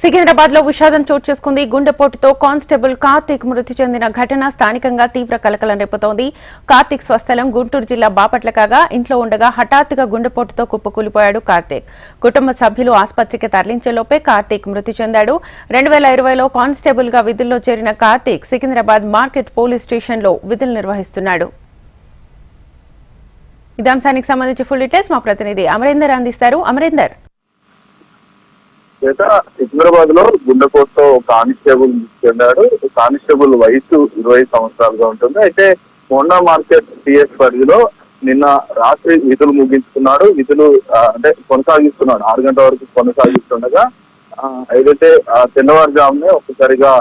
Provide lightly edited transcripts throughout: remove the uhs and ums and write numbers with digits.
సికింద్రాబాద్ లో విషాదం చోటు చేసుకుంది. గుండెపోటుతో కానిస్టేబుల్ కార్తీక్ మృతి చెందిన ఘటన స్థానికంగా తీవ్ర కలకలం రేపుతోంది. కార్తీక్ స్వస్థలం గుంటూరు జిల్లా బాపట్ల కాగా ఇంట్లో ఉండగా హఠాత్తుగా గుండెపోటుతో కుప్పకూలిపోయాడు కార్తీక్. కుటుంబ సభ్యులు ఆసుపత్రికి తరలించేలోపే కార్తీక్ మృతి చెందాడు. 2020లో కానిస్టేబుల్ గా విధుల్లో చేరిన కార్తీక్ సికింద్రాబాద్ మార్కెట్ పోలీస్ స్టేషన్లో విధులు నిర్వహిస్తున్నాడు. ఇదే అంశానికి సంబంధించి ఫుల్ డీటెయిల్స్ మా ప్రతినిధి అమరేందర్ అందిస్తారు. అమరేందర్, సికింద్రాబాద్ లో గుండెపోటుతో కానిస్టేబుల్ చెందాడు. కానిస్టేబుల్ వయసు 20 సంవత్సరాలుగా ఉంటుంది. అయితే మోండా మార్కెట్ పిఎస్ పరిధిలో నిన్న రాత్రి విధులు ముగించుకున్నాడు. విధులు అంటే కొనసాగిస్తున్నాడు. 6 గంటల వరకు కొనసాగిస్తుండగా ఏదైతే తెల్లవారుజామునే ఒక్కసారిగా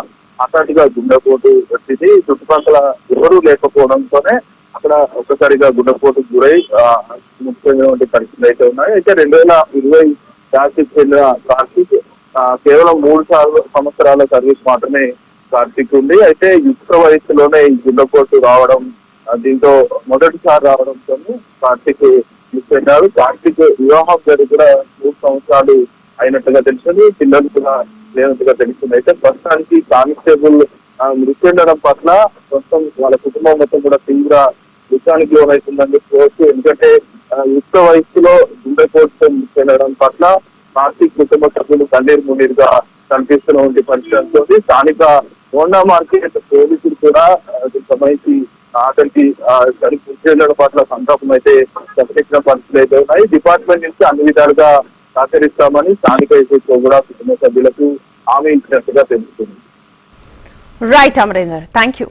హఠాత్తుగా గుండెపోటు వచ్చింది. చుట్టుపక్కల ఎవరూ లేకపోవడంతోనే అక్కడ ఒక్కసారిగా గుండెపోటుకు గురై ముఖ్యమైనటువంటి పరిస్థితులు అయితే ఉన్నాయి. అయితే 2020 కార్తీక్ చెందిన కార్తీక్ కేవలం 3 సంవత్సరాల సర్వీస్ మాత్రమే కార్తీక్ ఉంది. అయితే యుక్త వయసులోనే ఈ గుండెపోటు రావడం, దీంతో మొదటిసారి రావడంతో కార్తీక్ చెందాడు. కార్తీక్ వివాహం జరిగి కూడా 3 సంవత్సరాలు అయినట్టుగా తెలిసింది. పిల్లలు కూడా లేనట్టుగా తెలిసింది. అయితే ప్రస్తుతానికి కానిస్టేబుల్ మృతి చెందడం పట్ల ప్రస్తుతం వాళ్ళ కుటుంబం మొత్తం కూడా తీవ్ర దుఃఖానికి లోనవుతుందని చెప్పుకోవచ్చు. ఎందుకంటే యుక్త వయసులో గుండెపోటుతో మృతి చెందడం పట్ల కార్తీక్ కుటుంబ సభ్యులు కన్నీరు మున్నీరుగా కనిపిస్తున్న పరిస్థితి. స్థానిక మోండా మార్కెట్ పోలీసులు కూడా దీనికి సంబంధించి అతనికి మృతి చెందడం పట్ల సంతాపం అయితే ప్రకటించిన పరిస్థితులు అయితే ఉన్నాయి. డిపార్ట్మెంట్ నుంచి అన్ని విధాలుగా సహకరిస్తామని స్థానిక ఎస్ఐతో కూడా కుటుంబ సభ్యులకు హామీ ఇచ్చినట్టుగా తెలుస్తుంది. Right Amarender, thank you.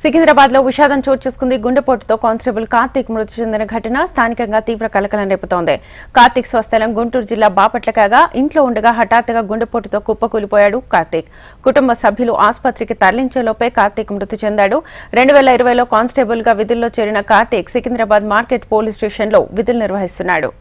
Secunderabad లో విషాదం చోటు చేసుకుంది. గుండెపోటుతో కానిస్టేబుల్ కార్తీక్ మృతి చెందిన ఘటన స్థానికంగా తీవ్ర కలకలం రేపుతోంది. కార్తీక్ స్వస్థలం గుంటూరు జిల్లా బాపట్ల కాగా ఇంట్లో ఉండగా హఠాత్తుగా గుండెపోటుతో కుప్పకూలిపోయాడు కార్తీక్. కుటుంబ సభ్యులు ఆసుపత్రికి తరలించేలోపే కార్తీక్ మృతి చెందాడు. 2020లో కానిస్టేబుల్ గా విధుల్లో చేరిన కార్తీక్ సికింద్రాబాద్ మార్కెట్ పోలీస్ స్టేషన్లో విధులు నిర్వహిస్తున్నాడు.